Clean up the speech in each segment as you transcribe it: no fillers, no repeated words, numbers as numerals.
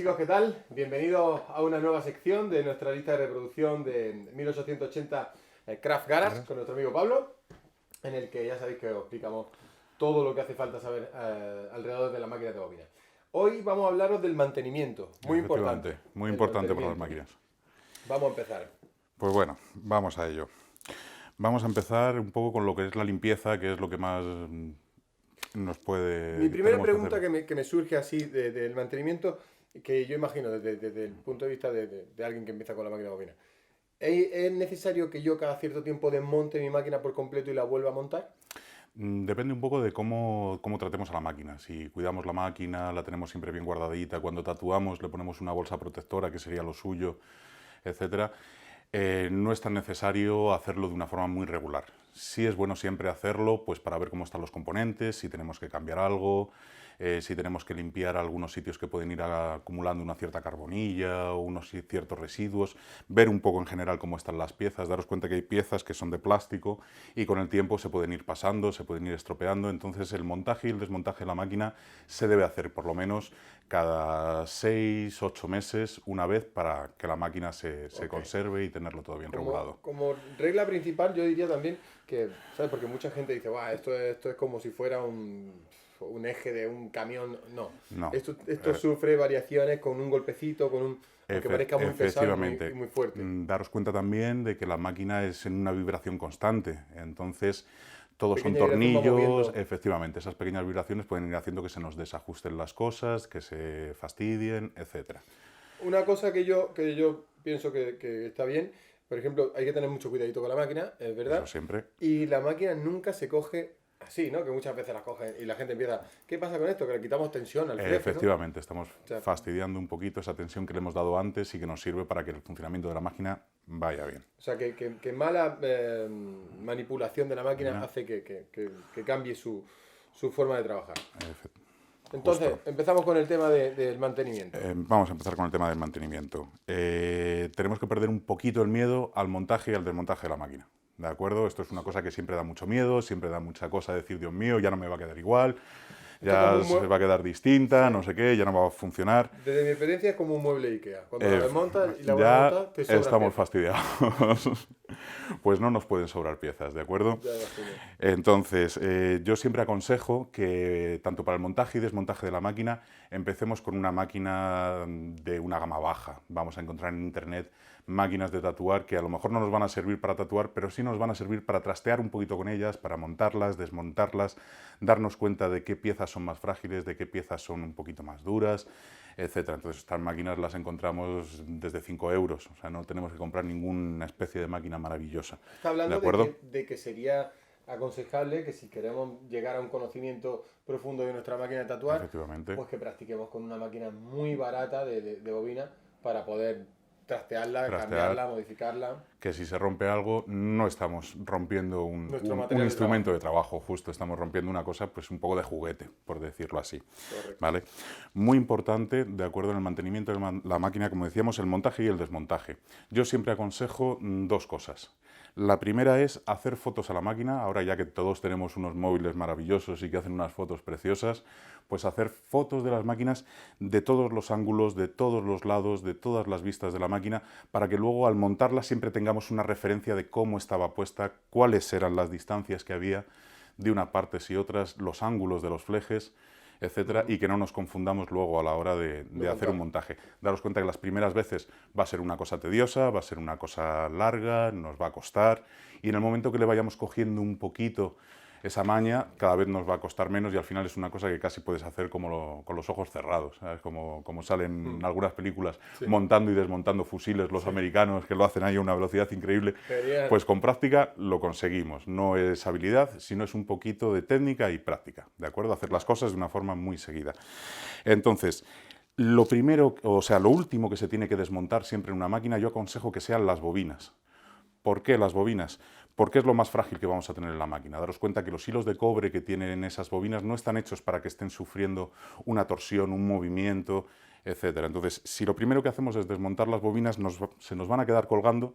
chicos, ¿qué tal? Bienvenidos a una nueva sección de nuestra lista de reproducción de 1880 Craft Garage con nuestro amigo Pablo, en el que ya sabéis que os explicamos todo lo que hace falta saber alrededor de la máquina de bobina. Hoy vamos a hablaros del mantenimiento, muy importante. Muy importante para las máquinas. Vamos a empezar. Pues bueno, vamos a ello. Vamos a empezar un poco con lo que es la limpieza, que es lo que más nos puede... Mi primera pregunta que me surge así del mantenimiento, que yo imagino desde el punto de vista de alguien que empieza con la máquina de bobina. ¿Es necesario que yo cada cierto tiempo desmonte mi máquina por completo y la vuelva a montar? Depende un poco de cómo tratemos a la máquina. Si cuidamos la máquina, la tenemos siempre bien guardadita, cuando tatuamos le ponemos una bolsa protectora, que sería lo suyo, etcétera. No es tan necesario hacerlo de una forma muy regular. Sí es bueno siempre hacerlo pues para ver cómo están los componentes, si tenemos que cambiar algo, si tenemos que limpiar algunos sitios que pueden ir acumulando una cierta carbonilla o unos ciertos residuos, ver un poco en general cómo están las piezas, daros cuenta que hay piezas que son de plástico y con el tiempo se pueden ir pasando, se pueden ir estropeando, entonces el montaje y el desmontaje de la máquina se debe hacer por lo menos cada 6-8 meses una vez para que la máquina se conserve y tenerlo todo bien regulado. Como regla principal yo diría también que, ¿sabes? Porque mucha gente dice, esto es como si fuera un eje de un camión. No, esto sufre variaciones con un golpecito, aunque parezca muy pesado y muy fuerte. Daros cuenta también de que la máquina es en una vibración constante, entonces todos Pequeña son tornillos, efectivamente, esas pequeñas vibraciones pueden ir haciendo que se nos desajusten las cosas, que se fastidien, etcétera. Una cosa que yo pienso que está bien, por ejemplo, hay que tener mucho cuidadito con la máquina, es verdad. Eso siempre. Y la máquina nunca se coge así, ¿no? Que muchas veces la cogen y la gente empieza, ¿qué pasa con esto? Que le quitamos tensión al frente, efectivamente, ¿no? Estamos fastidiando un poquito esa tensión que le hemos dado antes y que nos sirve para que el funcionamiento de la máquina vaya bien. O sea, que mala manipulación de la máquina hace que cambie su forma de trabajar. Entonces, empezamos con el tema del mantenimiento. Vamos a empezar con el tema del mantenimiento. Tenemos que perder un poquito el miedo al montaje y al desmontaje de la máquina. ¿De acuerdo? Esto es una cosa que siempre da mucho miedo, siempre da mucha cosa decir, Dios mío, ya no me va a quedar igual, ya se va a quedar distinta, no sé qué, ya no va a funcionar. Desde mi experiencia es como un mueble Ikea. Cuando la desmontas y la vuelves a montar, te sobran estamos fastidiados. Pues no nos pueden sobrar piezas, ¿de acuerdo? Entonces, yo siempre aconsejo que tanto para el montaje y desmontaje de la máquina empecemos con una máquina de una gama baja. Vamos a encontrar en internet máquinas de tatuar que a lo mejor no nos van a servir para tatuar, pero sí nos van a servir para trastear un poquito con ellas, para montarlas, desmontarlas, darnos cuenta de qué piezas son más frágiles, de qué piezas son un poquito más duras, etcétera. Entonces estas máquinas las encontramos desde 5 euros, o sea, no tenemos que comprar ninguna especie de máquina maravillosa. Está hablando de que sería aconsejable que si queremos llegar a un conocimiento profundo de nuestra máquina de tatuar, pues que practiquemos con una máquina muy barata de bobina para poder trastearla, cambiarla, modificarla. Que si se rompe algo, no estamos rompiendo un instrumento de trabajo, justo estamos rompiendo una cosa, pues un poco de juguete, por decirlo así. ¿Vale? Muy importante, de acuerdo en el mantenimiento de la máquina, como decíamos, el montaje y el desmontaje. Yo siempre aconsejo dos cosas. La primera es hacer fotos a la máquina, ahora ya que todos tenemos unos móviles maravillosos y que hacen unas fotos preciosas, pues hacer fotos de las máquinas de todos los ángulos, de todos los lados, de todas las vistas de la máquina, para que luego al montarla siempre tengamos una referencia de cómo estaba puesta, cuáles eran las distancias que había de unas partes y otras, los ángulos de los flejes, etcétera, y que no nos confundamos luego a la hora de hacer un montaje. Daros cuenta que las primeras veces va a ser una cosa tediosa, va a ser una cosa larga, nos va a costar, y en el momento que le vayamos cogiendo un poquito esa maña, cada vez nos va a costar menos y al final es una cosa que casi puedes hacer con los ojos cerrados, ¿sabes? Como salen en algunas películas, montando y desmontando fusiles los americanos, que lo hacen ahí a una velocidad increíble. Pues con práctica lo conseguimos. No es habilidad, sino es un poquito de técnica y práctica, ¿de acuerdo? Hacer las cosas de una forma muy seguida. Entonces, lo primero, o sea, lo último que se tiene que desmontar siempre en una máquina, yo aconsejo que sean las bobinas. ¿Por qué las bobinas? Porque es lo más frágil que vamos a tener en la máquina. Daros cuenta que los hilos de cobre que tienen esas bobinas no están hechos para que estén sufriendo una torsión, un movimiento, etcétera. Entonces, si lo primero que hacemos es desmontar las bobinas, se nos van a quedar colgando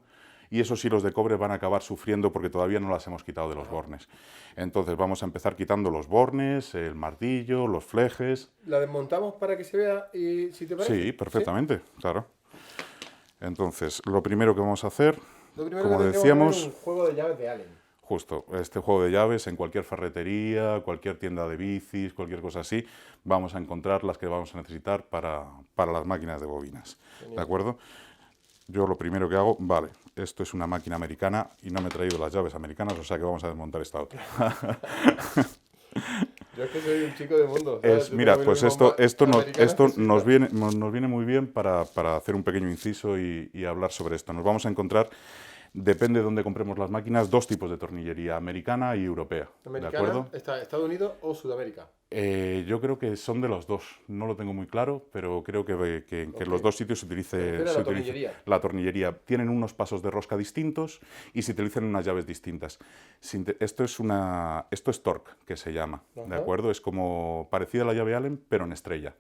y esos hilos de cobre van a acabar sufriendo porque todavía no las hemos quitado de los bornes. Entonces vamos a empezar quitando los bornes, el martillo, los flejes. ¿La desmontamos para que se vea y si te parece? Sí, perfectamente, ¿sí? Claro. Entonces, lo primero que vamos a hacer, como que decíamos, es un juego de llaves de Allen. Justo, este juego de llaves en cualquier ferretería, cualquier tienda de bicis, cualquier cosa así, vamos a encontrar las que vamos a necesitar para las máquinas de bobinas. Genial. ¿De acuerdo? Yo lo primero que hago, vale, esto es una máquina americana y no me he traído las llaves americanas, o sea que vamos a desmontar esta otra. Yo es que soy un chico de mundo. Mira, pues esto nos viene muy bien para hacer un pequeño inciso y hablar sobre esto. Nos vamos a encontrar, depende de dónde compremos las máquinas, dos tipos de tornillería, americana y europea. ¿Americana? ¿De acuerdo? ¿Estados Unidos o Sudamérica? Yo creo que son de los dos, no lo tengo muy claro, pero creo que en los dos sitios se utilice la tornillería. Tienen unos pasos de rosca distintos y se utilizan unas llaves distintas. Esto es Torque, que se llama, ¿de acuerdo? Es como parecida a la llave Allen, pero en estrella.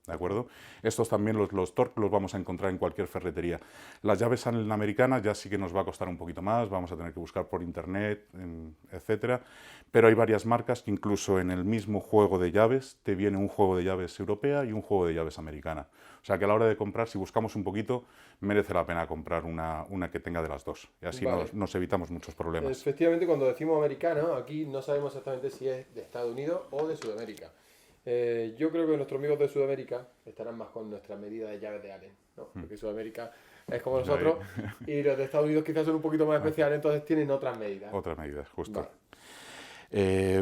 ¿De acuerdo? Estos también, los Torque, los vamos a encontrar en cualquier ferretería. Las llaves Allen americanas ya sí que nos va a costar un poquito más, vamos a tener que buscar por internet, etcétera. Pero hay varias marcas que incluso en el mismo juego de llaves te viene un juego de llaves europea y un juego de llaves americana. O sea que a la hora de comprar, si buscamos un poquito, merece la pena comprar una que tenga de las dos. Y así nos evitamos muchos problemas. Efectivamente, cuando decimos americana, aquí no sabemos exactamente si es de Estados Unidos o de Sudamérica. Yo creo que nuestros amigos de Sudamérica estarán más con nuestra medida de llaves de Allen, ¿no? Porque Sudamérica es como nosotros y los de Estados Unidos quizás son un poquito más especiales, entonces tienen otras medidas. Otras medidas, justo. Vale.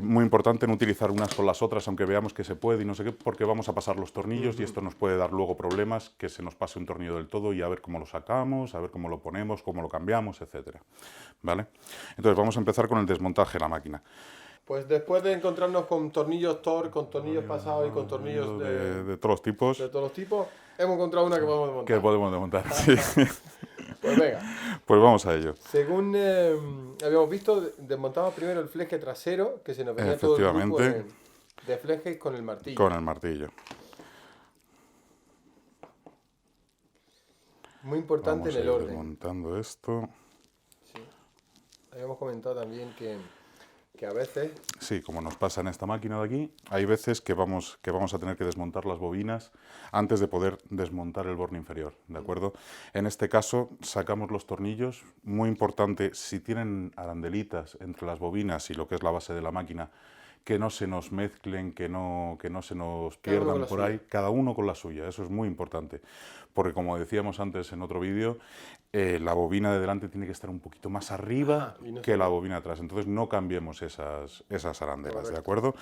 Muy importante no utilizar unas con las otras, aunque veamos que se puede y no sé qué, porque vamos a pasar los tornillos y esto nos puede dar luego problemas, que se nos pase un tornillo del todo y a ver cómo lo sacamos, a ver cómo lo ponemos, cómo lo cambiamos, etcétera. ¿Vale? Entonces vamos a empezar con el desmontaje de la máquina. Pues después de encontrarnos con tornillos Torque, con tornillos pasados y con tornillos de todos los tipos. De todos los tipos, hemos encontrado una que podemos desmontar. Que podemos desmontar, sí. Pues venga. Pues vamos a ello. Según habíamos visto, desmontamos primero el fleje trasero, que se nos venía todo el grupo de flejes con el martillo. Con el martillo. Muy importante en el orden. Desmontando esto. Sí. Habíamos comentado también que a veces... Sí, como nos pasa en esta máquina de aquí, hay veces que vamos a tener que desmontar las bobinas antes de poder desmontar el borne inferior, ¿de acuerdo? En este caso sacamos los tornillos, muy importante, si tienen arandelitas entre las bobinas y lo que es la base de la máquina, que no se nos mezclen, que no se nos pierdan por ahí, cada uno con la suya, eso es muy importante. Porque como decíamos antes en otro vídeo, la bobina de delante tiene que estar un poquito más arriba que la bobina de atrás, entonces no cambiemos esas arandelas, ¿de acuerdo?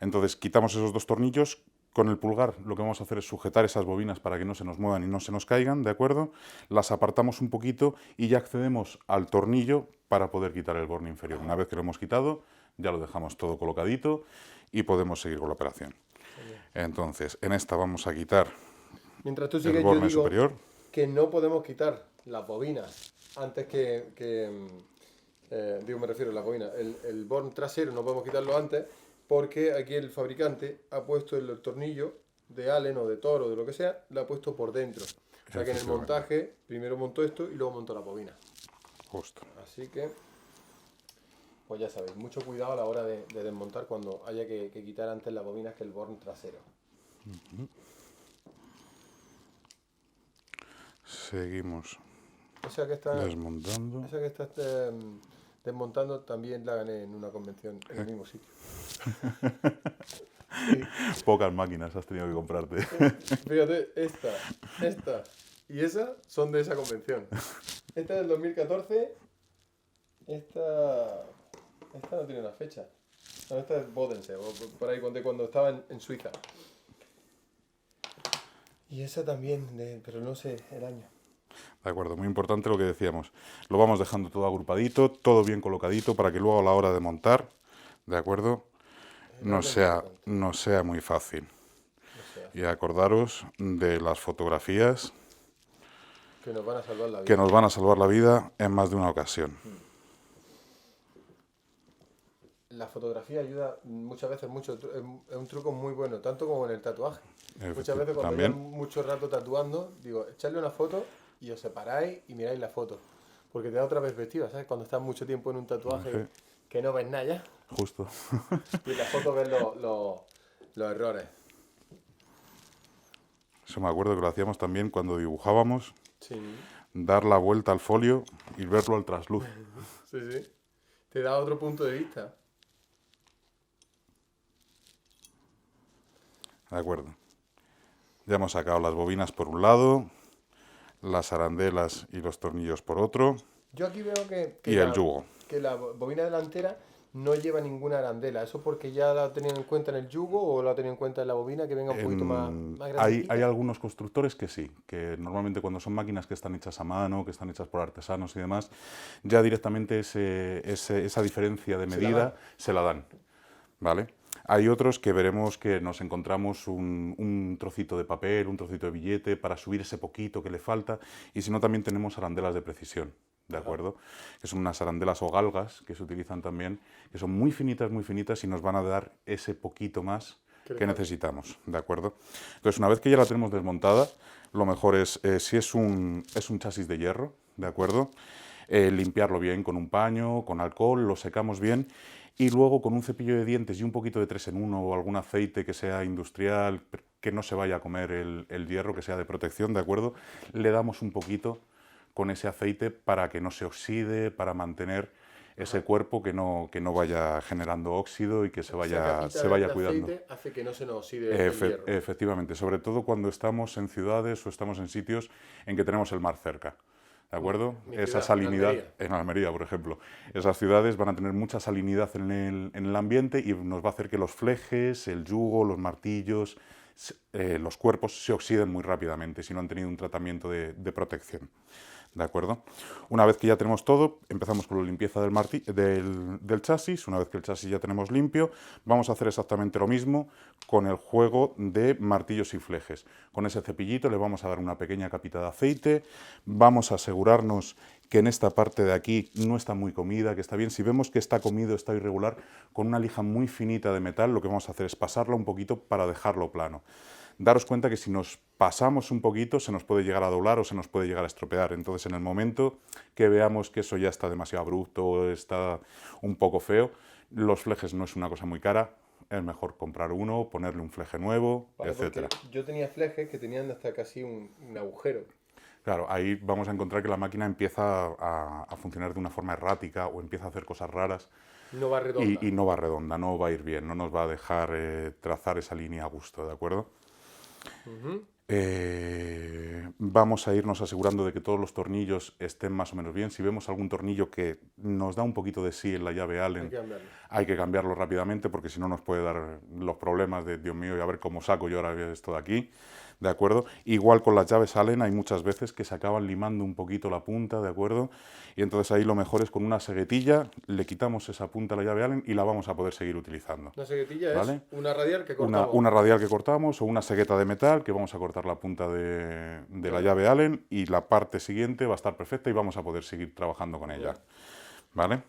Entonces quitamos esos dos tornillos, con el pulgar lo que vamos a hacer es sujetar esas bobinas para que no se nos muevan y no se nos caigan, ¿de acuerdo? Las apartamos un poquito y ya accedemos al tornillo para poder quitar el borne inferior. Una vez que lo hemos quitado, ya lo dejamos todo colocadito y podemos seguir con la operación. Entonces, en esta vamos a quitar el borne superior. Que no podemos quitar las bobinas antes me refiero a las bobinas, el borne trasero no podemos quitarlo antes porque aquí el fabricante ha puesto el tornillo de Allen o de Torque o de lo que sea, lo ha puesto por dentro. O sea que en el montaje primero montó esto y luego montó la bobina. Justo. Así que... Pues ya sabéis, mucho cuidado a la hora de desmontar cuando haya que quitar antes las bobinas que el borne trasero. Seguimos desmontando. Esa que estás desmontando también la gané en una convención en el mismo sitio. Sí. Pocas máquinas has tenido que comprarte. Fíjate, esta y esa son de esa convención. Esta es del 2014, esta no tiene una fecha. No, esta es Bodense, o por ahí cuando estaba en Suiza. Y esa también, pero no sé el año. De acuerdo, muy importante lo que decíamos. Lo vamos dejando todo agrupadito, todo bien colocadito, para que luego a la hora de montar, ¿de acuerdo? No sea muy fácil. Y acordaros de las fotografías que nos van a salvar la vida. Que nos van a salvar la vida en más de una ocasión. La fotografía ayuda muchas veces mucho, es un truco muy bueno, tanto como en el tatuaje. Muchas veces cuando llevan mucho rato tatuando, digo, echarle una foto y os separáis y miráis la foto. porque te da otra perspectiva, ¿sabes? Cuando estás mucho tiempo en un tatuaje que no ves nada ya. Justo. Y en la foto ves los errores. Eso me acuerdo que lo hacíamos también cuando dibujábamos. Sí. Dar la vuelta al folio y verlo al trasluz. Sí, sí. Te da otro punto de vista. De acuerdo. Ya hemos sacado las bobinas por un lado, las arandelas y los tornillos por otro. Yo aquí veo y el yugo. Que la bobina delantera no lleva ninguna arandela. ¿Eso porque ya la tenían en cuenta en el yugo o la tenían en cuenta en la bobina que venga un poquito más grandecita? Hay algunos constructores que sí, que normalmente cuando son máquinas que están hechas a mano, que están hechas por artesanos y demás, ya directamente esa diferencia de medida se la dan, ¿vale? Hay otros que veremos que nos encontramos un trocito de papel, un trocito de billete para subir ese poquito que le falta, y si no también tenemos arandelas de precisión, ¿de acuerdo? Que son unas arandelas o galgas que se utilizan también, que son muy finitas y nos van a dar ese poquito más que necesitamos, ¿de acuerdo? Entonces, una vez que ya la tenemos desmontada, lo mejor es, si es un chasis de hierro, ¿de acuerdo? Limpiarlo bien con un paño, con alcohol, lo secamos bien, y luego con un cepillo de dientes y un poquito de 3 en 1 o algún aceite que sea industrial, que no se vaya a comer el hierro, que sea de protección, ¿de acuerdo? Le damos un poquito con ese aceite para que no se oxide, para mantener ese cuerpo que no vaya generando óxido y que se vaya cuidando. Aceite hace que no se nos oxide el hierro. Efectivamente, sobre todo cuando estamos en ciudades o estamos en sitios en que tenemos el mar cerca. ¿De acuerdo? Esa salinidad, en Almería, por ejemplo, esas ciudades van a tener mucha salinidad en el ambiente y nos va a hacer que los flejes, el yugo, los martillos, los cuerpos se oxiden muy rápidamente si no han tenido un tratamiento de protección. ¿De acuerdo? Una vez que ya tenemos todo, empezamos con la limpieza del chasis. Una vez que el chasis ya tenemos limpio, vamos a hacer exactamente lo mismo con el juego de martillos y flejes. Con ese cepillito le vamos a dar una pequeña capita de aceite, vamos a asegurarnos que en esta parte de aquí no está muy comida, que está bien. Si vemos que está comido, está irregular, con una lija muy finita de metal, lo que vamos a hacer es pasarla un poquito para dejarlo plano. Daros cuenta que si nos pasamos un poquito se nos puede llegar a doblar o se nos puede llegar a estropear. Entonces, en el momento que veamos que eso ya está demasiado abrupto o está un poco feo, los flejes no es una cosa muy cara, es mejor comprar uno, ponerle un fleje nuevo, etcétera. Yo tenía flejes que tenían hasta casi un agujero. Claro, ahí vamos a encontrar que la máquina empieza a funcionar de una forma errática o empieza a hacer cosas raras. No va redonda. Y no va redonda, no va a ir bien, no nos va a dejar trazar esa línea a gusto, ¿de acuerdo? Vamos a irnos asegurando de que todos los tornillos estén más o menos bien. Si vemos algún tornillo que nos da un poquito de sí en la llave Allen, hay que cambiarlo rápidamente porque si no nos puede dar los problemas de Dios mío, y a ver cómo saco yo ahora esto de aquí. ¿De acuerdo? Igual con las llaves Allen hay muchas veces que se acaban limando un poquito la punta, ¿de acuerdo? Y entonces ahí lo mejor es con una seguetilla, le quitamos esa punta a la llave Allen y la vamos a poder seguir utilizando. Una seguetilla, ¿vale? Es una radial que cortamos. Una radial que cortamos o una segueta de metal que vamos a cortar la punta de la llave Allen y la parte siguiente va a estar perfecta y vamos a poder seguir trabajando con ella. ¿Vale?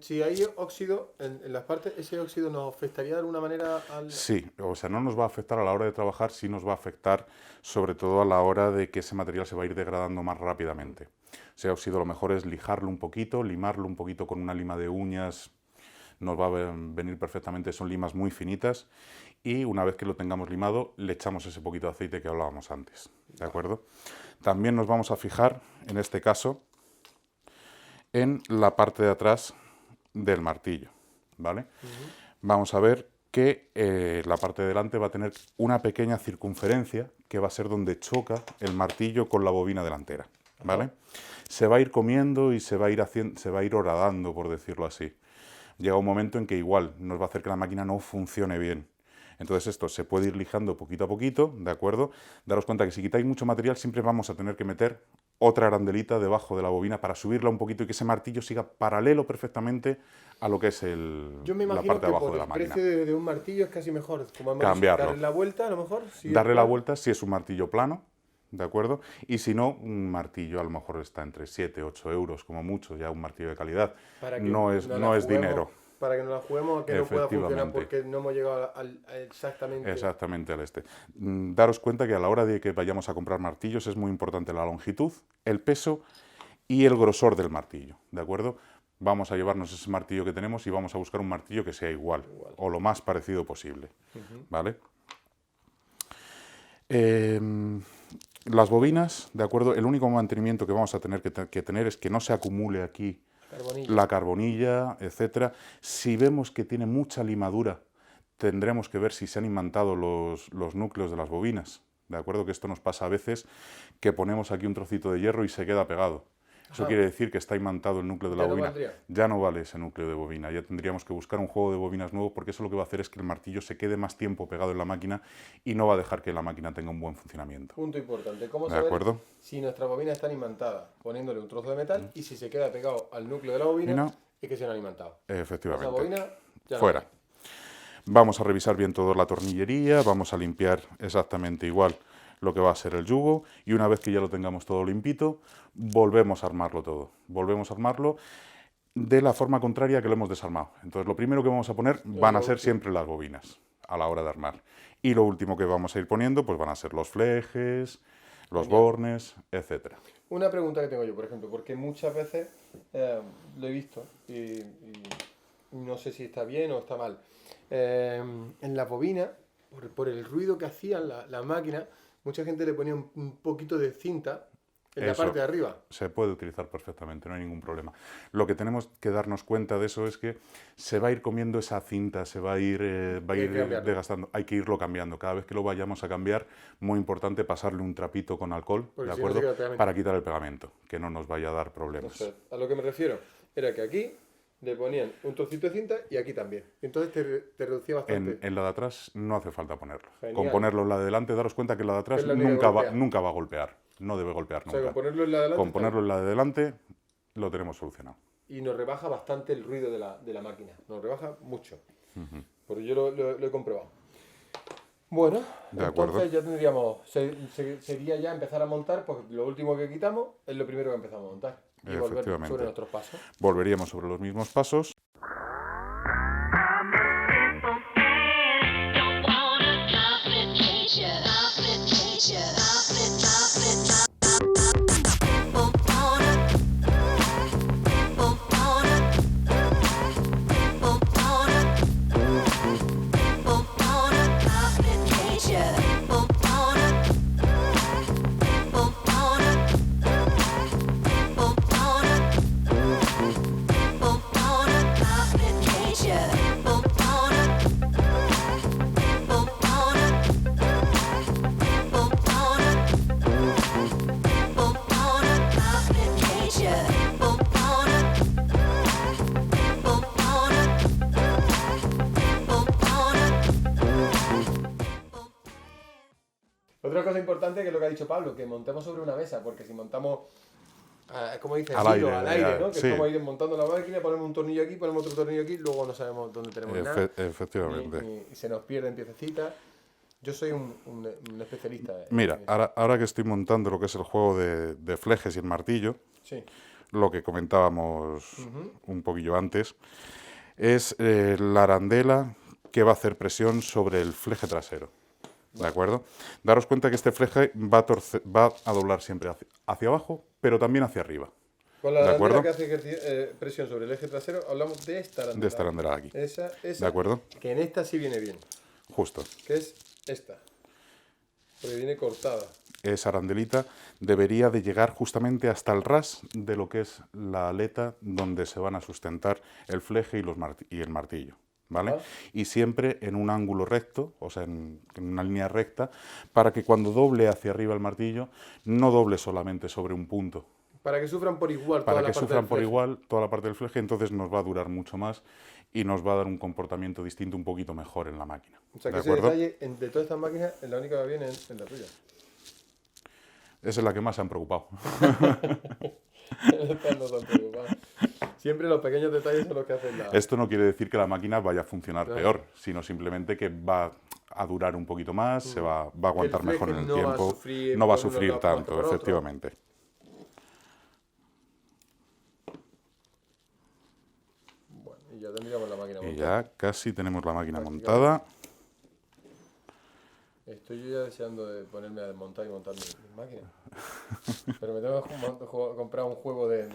Si hay óxido en las partes, ¿ese óxido nos afectaría de alguna manera al...? Sí, o sea, no nos va a afectar a la hora de trabajar, sí nos va a afectar sobre todo a la hora de que ese material se va a ir degradando más rápidamente. Ese óxido lo mejor es lijarlo un poquito, limarlo un poquito con una lima de uñas, nos va a venir perfectamente, son limas muy finitas y una vez que lo tengamos limado le echamos ese poquito de aceite que hablábamos antes, ¿de acuerdo? También nos vamos a fijar, en este caso, en la parte de atrás del martillo, ¿vale? Vamos a ver que la parte de delante va a tener una pequeña circunferencia que va a ser donde choca el martillo con la bobina delantera, ¿vale? Se va a ir comiendo y se va a ir horadando, por decirlo así. Llega un momento en que igual nos va a hacer que la máquina no funcione bien. Entonces esto se puede ir lijando poquito a poquito, ¿de acuerdo? Daros cuenta que si quitáis mucho material siempre vamos a tener que meter otra arandelita debajo de la bobina para subirla un poquito y que ese martillo siga paralelo perfectamente a lo que es la parte de abajo de la máquina. El precio de un martillo es casi mejor, como cambiarlo. Darle la vuelta a lo mejor. Darle la vuelta si es un martillo plano, ¿de acuerdo? Y si no, un martillo a lo mejor está entre 7, 8 euros como mucho, ya un martillo de calidad. No es dinero. Para que no la juguemos a que no pueda funcionar porque no hemos llegado exactamente al este. Daros cuenta que a la hora de que vayamos a comprar martillos es muy importante la longitud, el peso y el grosor del martillo, ¿de acuerdo? Vamos a llevarnos ese martillo que tenemos y vamos a buscar un martillo que sea igual. O lo más parecido posible, ¿vale? Las bobinas, ¿de acuerdo? El único mantenimiento que vamos a tener que tener es que no se acumule aquí la carbonilla, etcétera. Si vemos que tiene mucha limadura, tendremos que ver si se han imantado los núcleos de las bobinas, ¿de acuerdo? Que esto nos pasa a veces, que ponemos aquí un trocito de hierro y se queda pegado. Eso quiere decir que está imantado el núcleo de la bobina. Ya no vale ese núcleo de bobina, ya tendríamos que buscar un juego de bobinas nuevo, porque eso lo que va a hacer es que el martillo se quede más tiempo pegado en la máquina y no va a dejar que la máquina tenga un buen funcionamiento. Punto importante, ¿cómo saber si nuestras bobinas están imantadas? Poniéndole un trozo de metal y si se queda pegado al núcleo de la bobina, es que se han imantado. Efectivamente. Esa bobina ya fuera. No. Vamos a revisar bien toda la tornillería, vamos a limpiar exactamente igual lo que va a ser el yugo, y una vez que ya lo tengamos todo limpito, volvemos a armarlo todo. Volvemos a armarlo de la forma contraria que lo hemos desarmado. Entonces, lo primero que vamos a poner van a ser siempre las bobinas a la hora de armar. Y lo último que vamos a ir poniendo pues van a ser los flejes, los bornes, etcétera. Una pregunta que tengo yo, por ejemplo, porque muchas veces lo he visto y no sé si está bien o está mal. En la bobina, por el ruido que hacían la máquina, mucha gente le ponía un poquito de cinta en la parte de arriba. Se puede utilizar perfectamente, no hay ningún problema. Lo que tenemos que darnos cuenta de eso es que se va a ir comiendo esa cinta, se va a ir desgastando. Hay que irlo cambiando. Cada vez que lo vayamos a cambiar, muy importante pasarle un trapito con alcohol, ¿de acuerdo? Para quitar el pegamento, que no nos vaya a dar problemas. No sé, a lo que me refiero era que aquí le ponían un trocito de cinta y aquí también. Entonces te reducía bastante. En la de atrás no hace falta ponerlo. Genial. Con ponerlo en la de delante, daros cuenta que la de atrás nunca va a golpear. No debe golpear nunca. O sea, con ponerlo en la de delante, en la de delante lo tenemos solucionado. Y nos rebaja bastante el ruido de la máquina. Nos rebaja mucho. Porque yo lo he comprobado. Bueno, entonces ya tendríamos... Sería ya empezar a montar, pues lo último que quitamos es lo primero que empezamos a montar. Y volver sobre nuestros pasos. Volveríamos sobre los mismos pasos. Otra cosa importante que es lo que ha dicho Pablo, que montemos sobre una mesa, porque si montamos, como dice, al aire, ¿no? Que es como ir montando la máquina, ponemos un tornillo aquí, ponemos otro tornillo aquí, luego no sabemos dónde tenemos nada. Efectivamente. Y se nos pierden piececitas. Yo soy un especialista. Mira, ahora que estoy montando lo que es el juego de flejes y el martillo, lo que comentábamos un poquillo antes, es la arandela que va a hacer presión sobre el fleje trasero. ¿De acuerdo? Daros cuenta que este fleje va a doblar siempre hacia abajo, pero también hacia arriba. Con la arandela que hace presión sobre el eje trasero, hablamos de esta arandela. De esta arandela aquí. Esa, ¿de acuerdo? Que en esta sí viene bien. Justo. Que es esta. Porque viene cortada. Esa arandelita debería de llegar justamente hasta el ras de lo que es la aleta donde se van a sustentar el fleje y el martillo. ¿Vale? Y siempre en un ángulo recto, o sea, en una línea recta, para que cuando doble hacia arriba el martillo, no doble solamente sobre un punto. Para que sufran por igual toda la parte del fleje. Para que sufran por igual toda la parte del fleje, entonces nos va a durar mucho más y nos va a dar un comportamiento distinto un poquito mejor en la máquina. O sea, que ese detalle de todas estas máquinas, la única que va bien es en la tuya. Esa es la que más se han preocupado. No se han preocupado. Siempre los pequeños detalles son los que hacen la... Esto no quiere decir que la máquina vaya a funcionar peor, sino simplemente que va a durar un poquito más, se va a aguantar mejor en el tiempo, no va a sufrir tanto, efectivamente. Bueno, y ya tendríamos la máquina montada. Y ya casi tenemos la máquina montada. Estoy yo ya deseando de ponerme a desmontar y montar mi máquina. Pero me tengo que comprar un juego de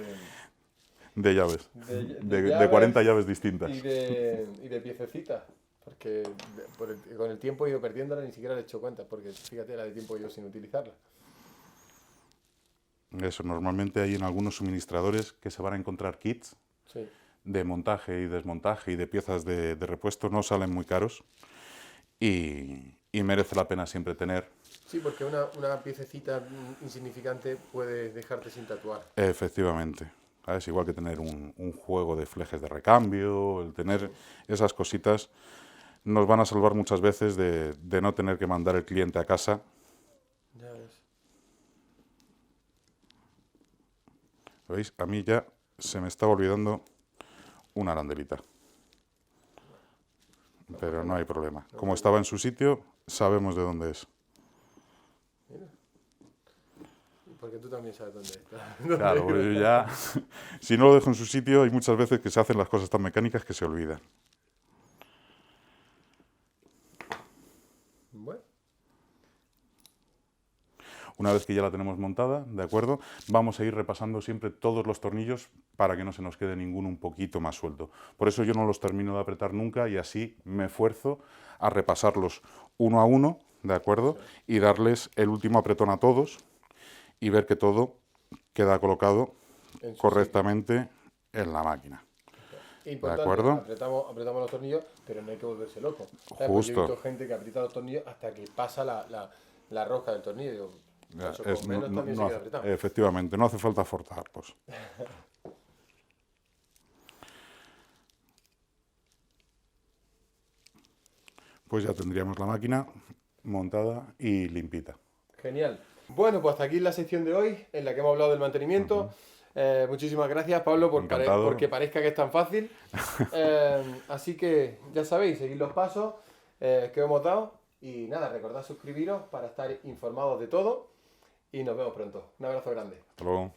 llaves. De De 40 llaves distintas. Y de piececitas. Porque con el tiempo he ido perdiéndola y ni siquiera le he hecho cuenta. Porque fíjate la de tiempo yo sin utilizarla. Eso, normalmente hay en algunos suministradores que se van a encontrar kits de montaje y desmontaje y de piezas de repuesto, no salen muy caros y merece la pena siempre tener. Sí, porque una piececita insignificante puede dejarte sin tatuar. Efectivamente, es igual que tener un juego de flejes de recambio, el tener esas cositas nos van a salvar muchas veces de no tener que mandar el cliente a casa. Ya ves. ¿Veis? A mí ya se me estaba olvidando una arandelita. Pero no hay problema. Como estaba en su sitio, sabemos de dónde es. Mira. Porque tú también sabes dónde está. Claro, pues yo ya, si no lo dejo en su sitio, hay muchas veces que se hacen las cosas tan mecánicas que se olvidan. Bueno. Una vez que ya la tenemos montada, ¿de acuerdo? Vamos a ir repasando siempre todos los tornillos para que no se nos quede ninguno un poquito más suelto. Por eso yo no los termino de apretar nunca y así me esfuerzo a repasarlos uno a uno, ¿de acuerdo? Sí. Y darles el último apretón a todos y ver que todo queda colocado correctamente en la máquina. Importante, ¿de acuerdo? Apretamos los tornillos, pero no hay que volverse loco. Justo. Pues yo he visto gente que aprieta los tornillos hasta que pasa la rosca del tornillo. Digo, eso con menos también se queda apretado. Efectivamente, no hace falta forzarlos. Pues ya tendríamos la máquina montada y limpita. Genial. Bueno, pues hasta aquí la sección de hoy en la que hemos hablado del mantenimiento. Muchísimas gracias, Pablo, porque parezca que es tan fácil. Así que ya sabéis, seguid los pasos que hemos dado. Y nada, recordad suscribiros para estar informados de todo. Y nos vemos pronto. Un abrazo grande. Hasta luego.